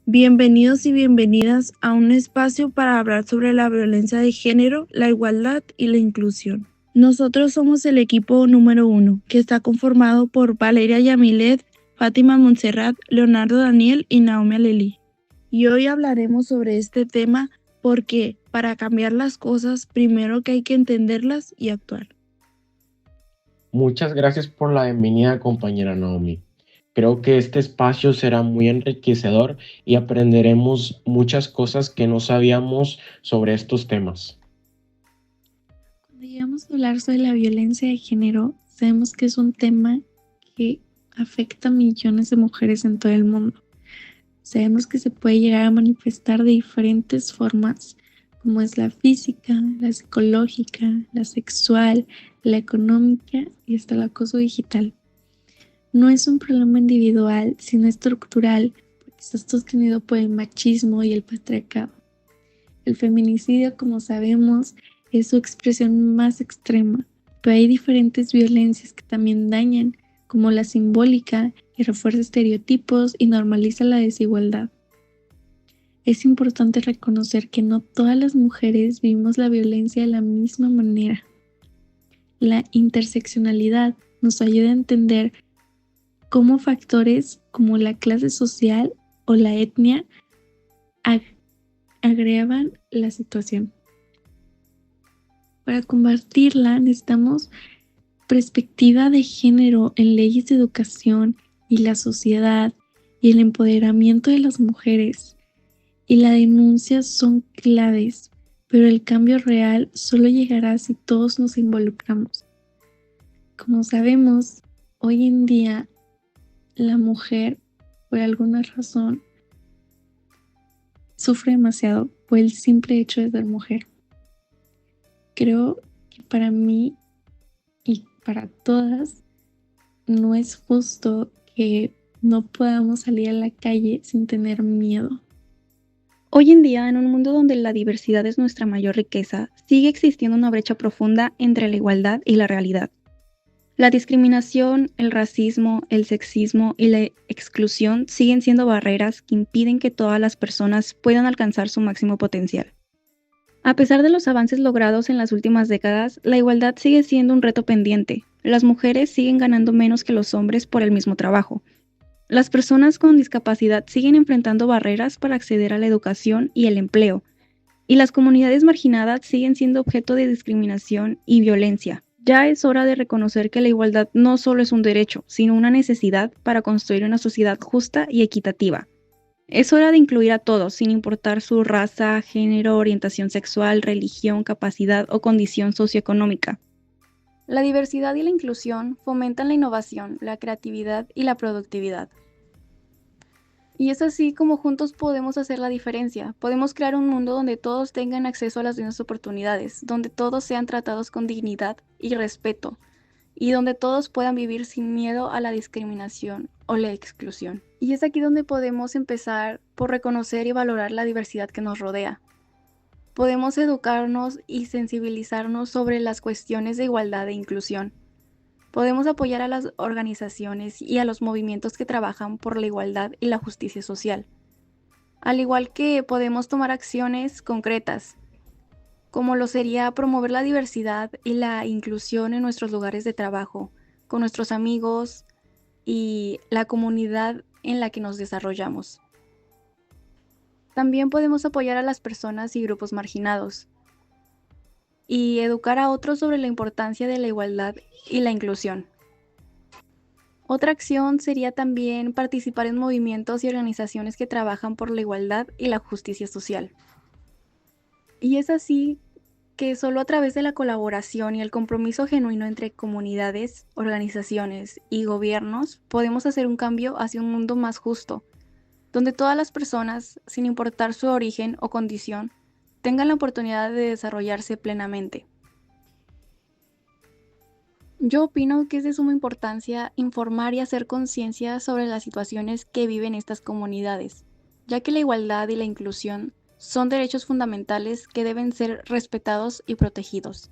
Bienvenidos y bienvenidas a un espacio para hablar sobre la violencia de género, la igualdad y la inclusión. Nosotros somos el equipo número 1, que está conformado por Valeria Yamilet, Fátima Montserrat, Leonardo Daniel y Naomi Aleli. Y hoy hablaremos sobre este tema porque para cambiar las cosas, primero que hay que entenderlas y actuar. Muchas gracias por la bienvenida, compañera Naomi. Creo que este espacio será muy enriquecedor y aprenderemos muchas cosas que no sabíamos sobre estos temas. Cuando llegamos a hablar sobre la violencia de género, sabemos que es un tema que afecta a millones de mujeres en todo el mundo. Sabemos que se puede llegar a manifestar de diferentes formas, como es la física, la psicológica, la sexual, la económica y hasta el acoso digital. No es un problema individual, sino estructural, porque está sostenido por el machismo y el patriarcado. El feminicidio, como sabemos, es su expresión más extrema, pero hay diferentes violencias que también dañan, como la simbólica, que refuerza estereotipos y normaliza la desigualdad. Es importante reconocer que no todas las mujeres vivimos la violencia de la misma manera. La interseccionalidad nos ayuda a entender cómo factores como la clase social o la etnia agravan la situación. Para combatirla necesitamos perspectiva de género en leyes de educación y la sociedad y el empoderamiento de las mujeres. Y la denuncia son claves, pero el cambio real solo llegará si todos nos involucramos. Como sabemos, hoy en día la mujer, por alguna razón, sufre demasiado por el simple hecho de ser mujer. Creo que para mí y para todas no es justo que no podamos salir a la calle sin tener miedo. Hoy en día, en un mundo donde la diversidad es nuestra mayor riqueza, sigue existiendo una brecha profunda entre la igualdad y la realidad. La discriminación, el racismo, el sexismo y la exclusión siguen siendo barreras que impiden que todas las personas puedan alcanzar su máximo potencial. A pesar de los avances logrados en las últimas décadas, la igualdad sigue siendo un reto pendiente. Las mujeres siguen ganando menos que los hombres por el mismo trabajo. Las personas con discapacidad siguen enfrentando barreras para acceder a la educación y el empleo, y las comunidades marginadas siguen siendo objeto de discriminación y violencia. Ya es hora de reconocer que la igualdad no solo es un derecho, sino una necesidad para construir una sociedad justa y equitativa. Es hora de incluir a todos, sin importar su raza, género, orientación sexual, religión, capacidad o condición socioeconómica. La diversidad y la inclusión fomentan la innovación, la creatividad y la productividad. Y es así como juntos podemos hacer la diferencia. Podemos crear un mundo donde todos tengan acceso a las mismas oportunidades, donde todos sean tratados con dignidad y respeto, y donde todos puedan vivir sin miedo a la discriminación o la exclusión. Y es aquí donde podemos empezar por reconocer y valorar la diversidad que nos rodea. Podemos educarnos y sensibilizarnos sobre las cuestiones de igualdad e inclusión. Podemos apoyar a las organizaciones y a los movimientos que trabajan por la igualdad y la justicia social. Al igual que podemos tomar acciones concretas, como lo sería promover la diversidad y la inclusión en nuestros lugares de trabajo, con nuestros amigos y la comunidad en la que nos desarrollamos. También podemos apoyar a las personas y grupos marginados y educar a otros sobre la importancia de la igualdad y la inclusión. Otra acción sería también participar en movimientos y organizaciones que trabajan por la igualdad y la justicia social. Y es así que solo a través de la colaboración y el compromiso genuino entre comunidades, organizaciones y gobiernos podemos hacer un cambio hacia un mundo más justo, donde todas las personas, sin importar su origen o condición, tengan la oportunidad de desarrollarse plenamente. Yo opino que es de suma importancia informar y hacer conciencia sobre las situaciones que viven estas comunidades, ya que la igualdad y la inclusión son derechos fundamentales que deben ser respetados y protegidos.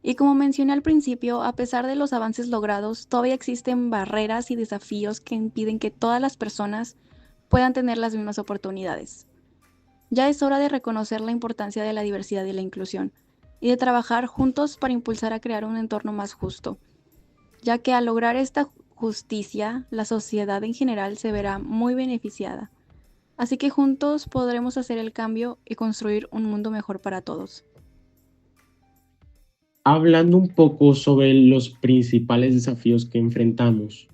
Y como mencioné al principio, a pesar de los avances logrados, todavía existen barreras y desafíos que impiden que todas las personas puedan tener las mismas oportunidades. Ya es hora de reconocer la importancia de la diversidad y la inclusión, y de trabajar juntos para impulsar a crear un entorno más justo, ya que al lograr esta justicia, la sociedad en general se verá muy beneficiada. Así que juntos podremos hacer el cambio y construir un mundo mejor para todos. Hablando un poco sobre los principales desafíos que enfrentamos,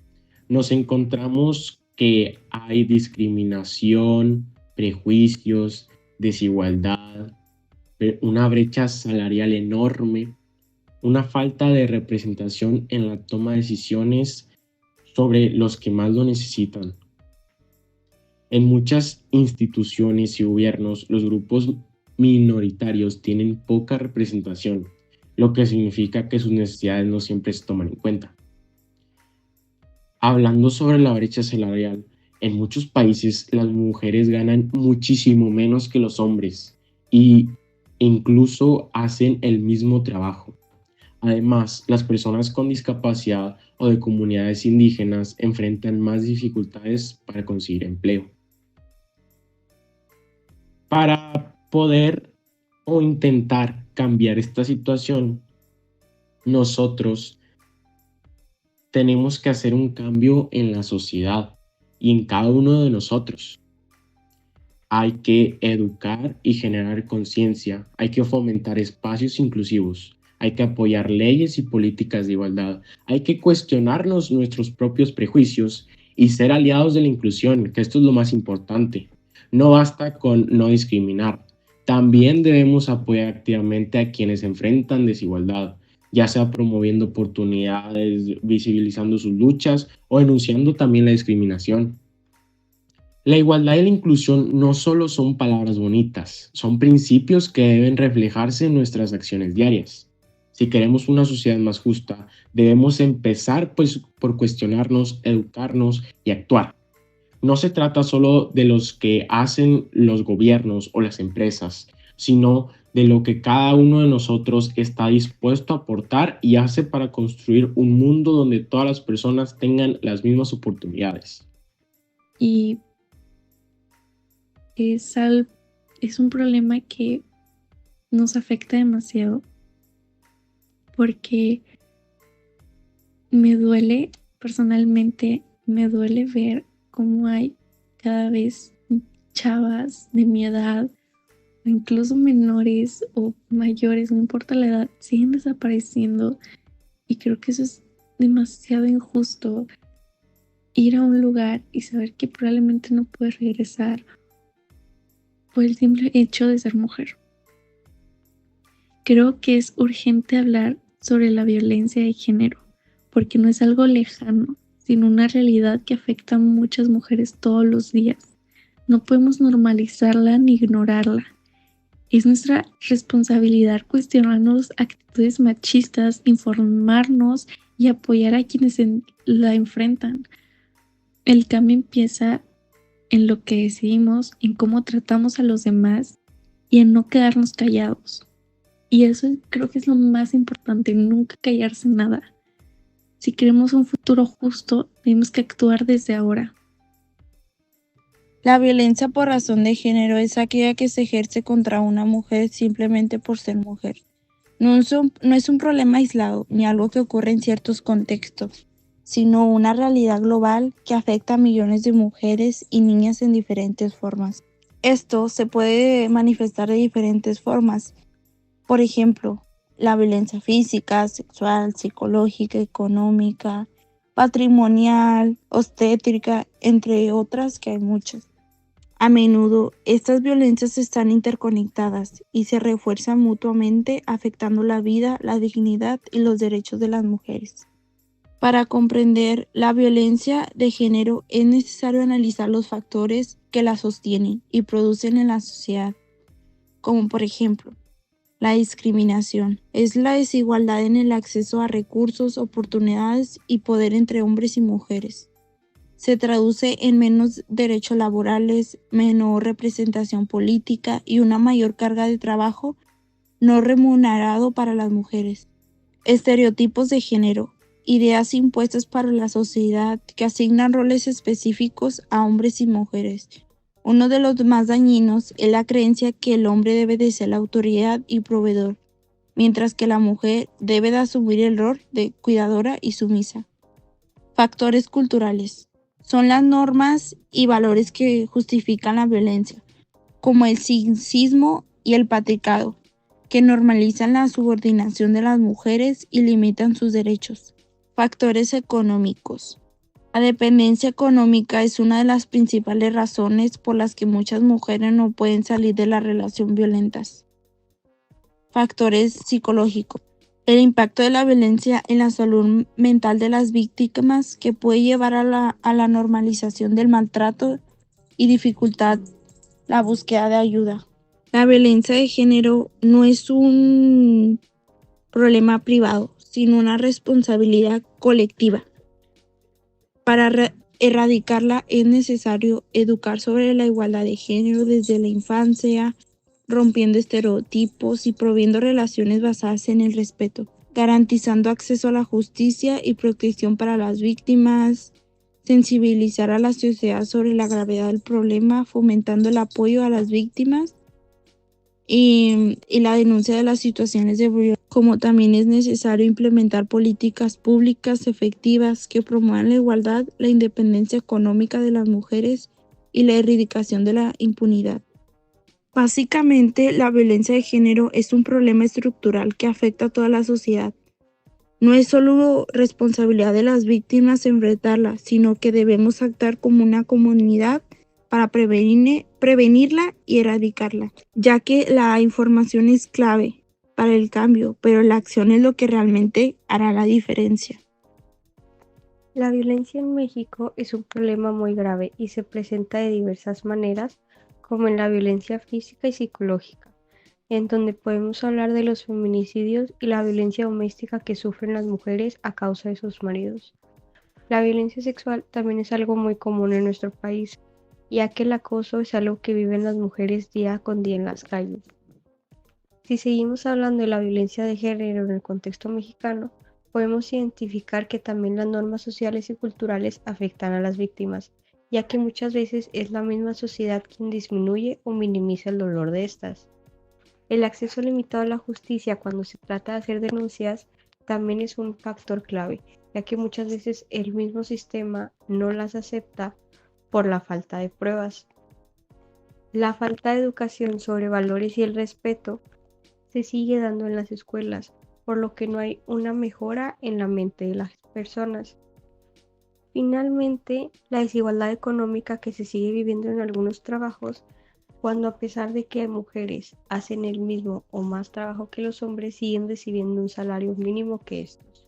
nos encontramos que hay discriminación, prejuicios, desigualdad, una brecha salarial enorme, una falta de representación en la toma de decisiones sobre los que más lo necesitan. En muchas instituciones y gobiernos, los grupos minoritarios tienen poca representación, lo que significa que sus necesidades no siempre se toman en cuenta. Hablando sobre la brecha salarial, en muchos países las mujeres ganan muchísimo menos que los hombres e incluso hacen el mismo trabajo. Además, las personas con discapacidad o de comunidades indígenas enfrentan más dificultades para conseguir empleo. Para poder o intentar cambiar esta situación, nosotros tenemos que hacer un cambio en la sociedad y en cada uno de nosotros. Hay que educar y generar conciencia, hay que fomentar espacios inclusivos, hay que apoyar leyes y políticas de igualdad, hay que cuestionarnos nuestros propios prejuicios y ser aliados de la inclusión, que esto es lo más importante. No basta con no discriminar, también debemos apoyar activamente a quienes enfrentan desigualdad, ya sea promoviendo oportunidades, visibilizando sus luchas o denunciando también la discriminación. La igualdad y la inclusión no solo son palabras bonitas, son principios que deben reflejarse en nuestras acciones diarias. Si queremos una sociedad más justa, debemos empezar por cuestionarnos, educarnos y actuar. No se trata solo de los que hacen los gobiernos o las empresas, sino de lo que cada uno de nosotros está dispuesto a aportar y hace para construir un mundo donde todas las personas tengan las mismas oportunidades. Y es un problema que nos afecta demasiado porque personalmente me duele ver cómo hay cada vez chavas de mi edad, o incluso menores o mayores, no importa la edad, siguen desapareciendo, y creo que eso es demasiado injusto. Ir a un lugar y saber que probablemente no puedes regresar por el simple hecho de ser mujer. Creo que es urgente hablar sobre la violencia de género, porque no es algo lejano, sino una realidad que afecta a muchas mujeres todos los días. No podemos normalizarla ni ignorarla. Es nuestra responsabilidad cuestionarnos actitudes machistas, informarnos y apoyar a quienes la enfrentan. El cambio empieza en lo que decidimos, en cómo tratamos a los demás y en no quedarnos callados. Y eso creo que es lo más importante, nunca callarse nada. Si queremos un futuro justo, tenemos que actuar desde ahora. La violencia por razón de género es aquella que se ejerce contra una mujer simplemente por ser mujer. No es un problema aislado ni algo que ocurre en ciertos contextos, sino una realidad global que afecta a millones de mujeres y niñas en diferentes formas. Esto se puede manifestar de diferentes formas. Por ejemplo, la violencia física, sexual, psicológica, económica, patrimonial, obstétrica, entre otras que hay muchas. A menudo, estas violencias están interconectadas y se refuerzan mutuamente, afectando la vida, la dignidad y los derechos de las mujeres. Para comprender la violencia de género es necesario analizar los factores que la sostienen y producen en la sociedad, como por ejemplo, la discriminación. Es la desigualdad en el acceso a recursos, oportunidades y poder entre hombres y mujeres. Se traduce en menos derechos laborales, menor representación política y una mayor carga de trabajo no remunerado para las mujeres. Estereotipos de género. ideas impuestas para la sociedad que asignan roles específicos a hombres y mujeres. Uno de los más dañinos es la creencia que el hombre debe de ser la autoridad y proveedor, mientras que la mujer debe de asumir el rol de cuidadora y sumisa. Factores culturales. Son las normas y valores que justifican la violencia, como el sexismo y el patriarcado, que normalizan la subordinación de las mujeres y limitan sus derechos. Factores económicos. La dependencia económica es una de las principales razones por las que muchas mujeres no pueden salir de las relaciones violentas. Factores psicológicos. El impacto de la violencia en la salud mental de las víctimas, que puede llevar a la normalización del maltrato y dificultar la búsqueda de ayuda. La violencia de género no es un problema privado, sino una responsabilidad colectiva. Para erradicarla es necesario educar sobre la igualdad de género desde la infancia, rompiendo estereotipos y promoviendo relaciones basadas en el respeto, garantizando acceso a la justicia y protección para las víctimas, sensibilizar a la sociedad sobre la gravedad del problema, fomentando el apoyo a las víctimas y la denuncia de las situaciones de violencia, como también es necesario implementar políticas públicas efectivas que promuevan la igualdad, la independencia económica de las mujeres y la erradicación de la impunidad. Básicamente, la violencia de género es un problema estructural que afecta a toda la sociedad. No es solo responsabilidad de las víctimas enfrentarla, sino que debemos actuar como una comunidad para prevenirla y erradicarla, ya que la información es clave para el cambio, pero la acción es lo que realmente hará la diferencia. La violencia en México es un problema muy grave y se presenta de diversas maneras, como en la violencia física y psicológica, en donde podemos hablar de los feminicidios y la violencia doméstica que sufren las mujeres a causa de sus maridos. La violencia sexual también es algo muy común en nuestro país, ya que el acoso es algo que viven las mujeres día con día en las calles. Si seguimos hablando de la violencia de género en el contexto mexicano, podemos identificar que también las normas sociales y culturales afectan a las víctimas, ya que muchas veces es la misma sociedad quien disminuye o minimiza el dolor de estas. El acceso limitado a la justicia cuando se trata de hacer denuncias también es un factor clave, ya que muchas veces el mismo sistema no las acepta por la falta de pruebas. La falta de educación sobre valores y el respeto se sigue dando en las escuelas, por lo que no hay una mejora en la mente de las personas. Finalmente, la desigualdad económica que se sigue viviendo en algunos trabajos, cuando a pesar de que mujeres hacen el mismo o más trabajo que los hombres, siguen recibiendo un salario mínimo que estos.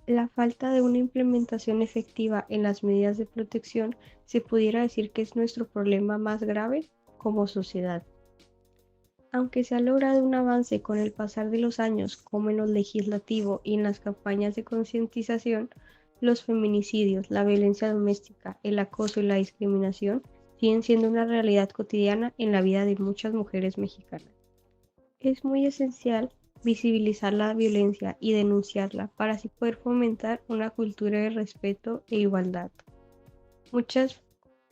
La falta de una implementación efectiva en las medidas de protección se pudiera decir que es nuestro problema más grave como sociedad. Aunque se ha logrado un avance con el pasar de los años, como en lo legislativo y en las campañas de concientización, los feminicidios, la violencia doméstica, el acoso y la discriminación siguen siendo una realidad cotidiana en la vida de muchas mujeres mexicanas. Es muy esencial visibilizar la violencia y denunciarla para así poder fomentar una cultura de respeto e igualdad. Muchas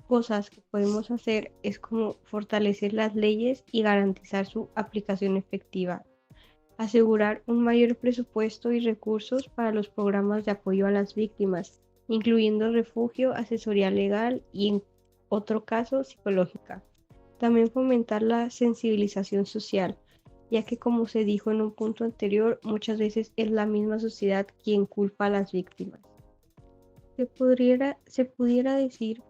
cosas que podemos hacer es como fortalecer las leyes y garantizar su aplicación efectiva, asegurar un mayor presupuesto y recursos para los programas de apoyo a las víctimas, incluyendo refugio, asesoría legal y en otro caso psicológica. También fomentar la sensibilización social, ya que como se dijo en un punto anterior, muchas veces es la misma sociedad quien culpa a las víctimas. Se pudiera decir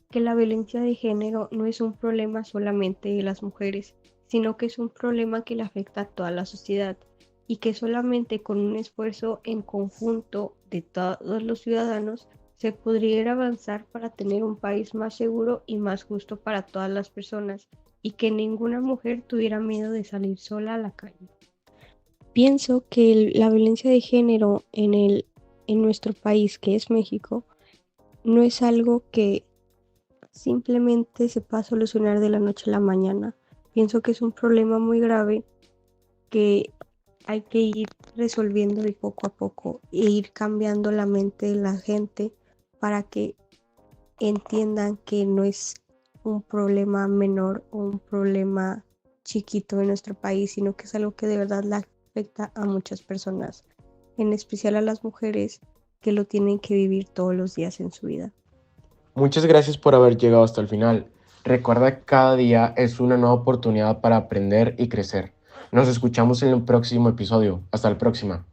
que la violencia de género no es un problema solamente de las mujeres, sino que es un problema que le afecta a toda la sociedad y que solamente con un esfuerzo en conjunto de todos los ciudadanos se podría avanzar para tener un país más seguro y más justo para todas las personas y que ninguna mujer tuviera miedo de salir sola a la calle. Pienso que la violencia de género en nuestro país, que es México, no es algo que simplemente se pueda solucionar de la noche a la mañana. Pienso que es un problema muy grave que hay que ir resolviendo de poco a poco e ir cambiando la mente de la gente para que entiendan que no es un problema menor o un problema chiquito en nuestro país, sino que es algo que de verdad le afecta a muchas personas, en especial a las mujeres que lo tienen que vivir todos los días en su vida. Muchas gracias por haber llegado hasta el final. Recuerda que cada día es una nueva oportunidad para aprender y crecer. Nos escuchamos en el próximo episodio. Hasta la próxima.